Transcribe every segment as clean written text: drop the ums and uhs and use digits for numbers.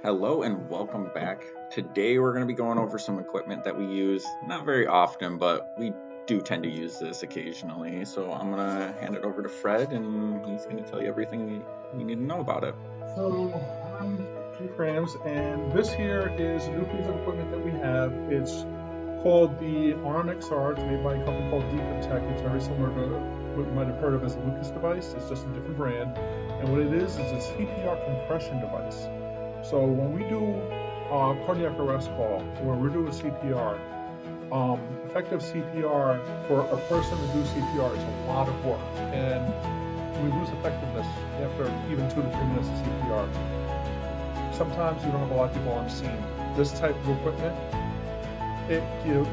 Hello and welcome back. Today we're going to be going over some equipment that we use not very often, but we do tend to use this occasionally. So I'm going to hand it over to Fred and he's going to tell you everything we need to know about it. So I'm Chief Rams, and this here is a new piece of equipment that we have. It's called the ARM XR. It's made by a company called Tech. It's very similar to what you might have heard of as a Lucas device. It's just a different brand. And what it is a CPR compression device. So when we do a cardiac arrest call, when we're doing CPR, effective CPR for a person to do CPR is a lot of work, and we lose effectiveness after even 2 to 3 minutes of CPR. Sometimes you don't have a lot of people on the scene. This type of equipment, it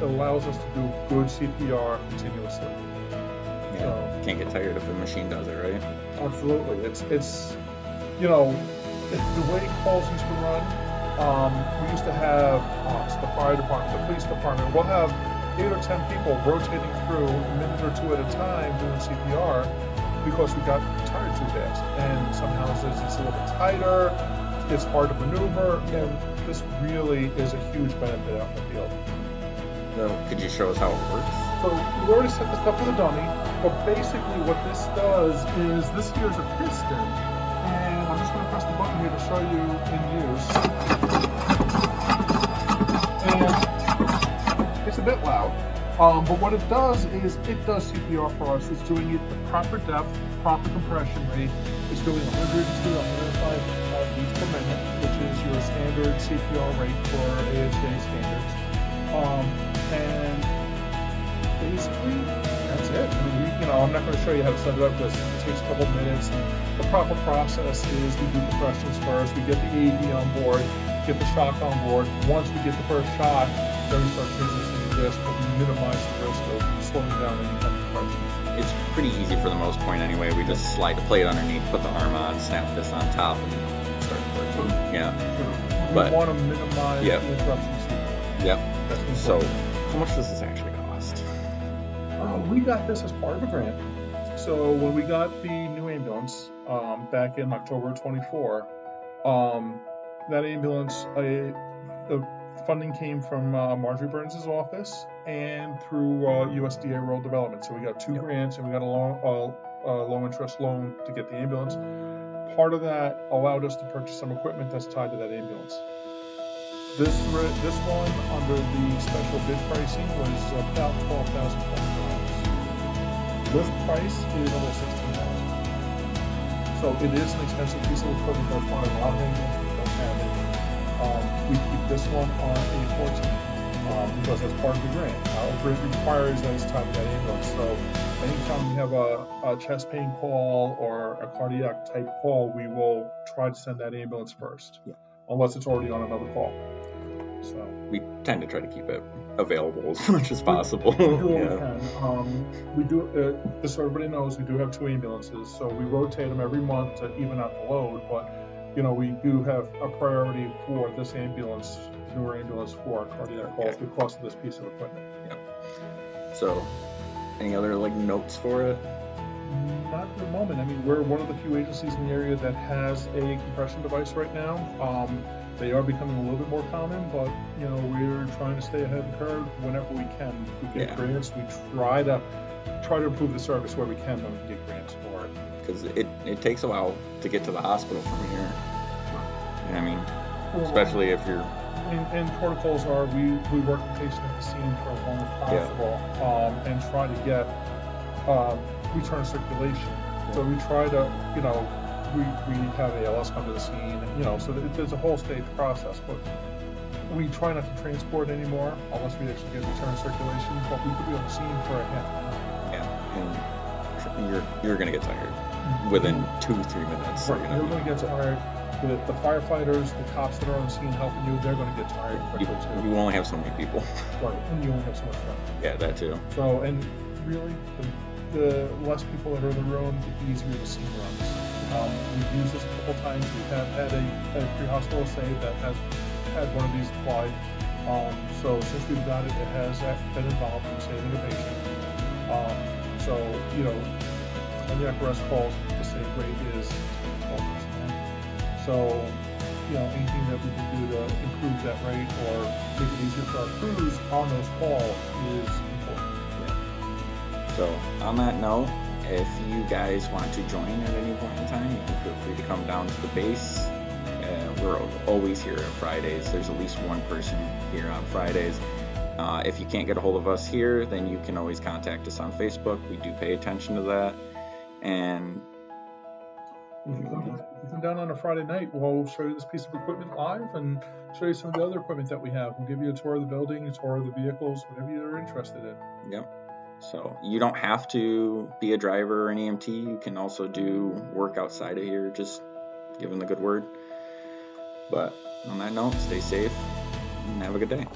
allows us to do good CPR continuously. Yeah, so, can't get tired if the machine does it, right? Absolutely. It's the way calls used to run, we used to have the fire department, the police department. We'll have 8 or 10 people rotating through a minute or 2 at a time doing CPR because we got tired too fast. And some houses it's a little bit tighter, it's hard to maneuver, and this really is a huge benefit out in the field. So, could you show us how it works? So we already set this up for the dummy, but basically what this does is this here is a piston. And I'm just going to press the button here to show you in use. And it's a bit loud. But what it does is it does CPR for us. It's doing it the proper depth, proper compression rate. It's doing 100 to 105 beats per minute, which is your standard CPR rate for AHA standards. And basically, that's it. I mean, I'm not going to show you how to set it up because it takes a couple minutes. The proper process is we do compressions first. We get the AED on board, get the shock on board. Once we get the first shock, then we start transitioning to this, but we minimize the risk of slowing down any kind of compressions. It's pretty easy for the most point anyway. We just slide the plate underneath, put the arm on, snap this on top, and start working. Yeah. We want to minimize the interruptions. Yep. So, how much does this actually cost? We got this as part of a grant. So when we got the new ambulance back in October 24, that ambulance, the funding came from Marjorie Burns' office and through USDA Rural Development. So we got 2 grants and we got a low interest loan to get the ambulance. Part of that allowed us to purchase some equipment that's tied to that ambulance. This one under the special bid pricing was about $12,000. List price is almost $16,000. So it is an expensive piece of equipment that's one of a lot of ambulances don't have it. We keep this one on A14 because that's part of the grant. It requires that it's tied to that ambulance. So anytime we have a chest pain call or a cardiac type call, we will try to send that ambulance first, unless it's already on another call. So we tend to try to keep it available as much as possible. We do what we can. We do, just so everybody knows, we do have 2 ambulances, so we rotate them every month to even out the load, but we do have a priority for this ambulance, newer ambulance, for our cardiac calls because of this piece of equipment. Yeah. So, any other notes for it? Not at the moment. I mean, we're one of the few agencies in the area that has a compression device right now. They are becoming a little bit more common, but we're trying to stay ahead of the curve whenever we can. If we get grants, we try to improve the service where we can when we get grants for it. Because it takes a while to get to the hospital from here. I mean, especially if you're. And protocols are we work the patient at the scene for as long as possible and try to get return circulation. So we try to we have ALS come to the scene, so there's a whole stage process, but we try not to transport anymore unless we actually get return circulation, but we could be on the scene for a half an hour. Yeah, and you're going to get tired within 2-3 minutes. Right, you're going to get tired. The firefighters, the cops that are on the scene helping you, they're going to get tired quickly too. You only have so many people. Right, and you only have so much time. Yeah, that too. So, and really, the less people that are in the room, the easier the scene runs. We've used this a couple times. We have had a pre-hospital save that has had one of these applied. So since we've got it, it has been involved in saving a patient. So, cardiac arrest calls, the save rate is 12%. So anything that we can do to improve that rate or make it easier for our crews on those calls is important. So on that note, if you guys want to join at any point in time, you can feel free to come down to the base. We're always here at Fridays. There's at least one person here on Fridays. If you can't get a hold of us here, then you can always contact us on Facebook. We do pay attention to that. And if you come down on a Friday night, we'll show you this piece of equipment live and show you some of the other equipment that we have. We'll give you a tour of the building, a tour of the vehicles, whatever you're interested in. Yep. So you don't have to be a driver or an EMT. You can also do work outside of here, just giving the good word. But on that note, stay safe and have a good day.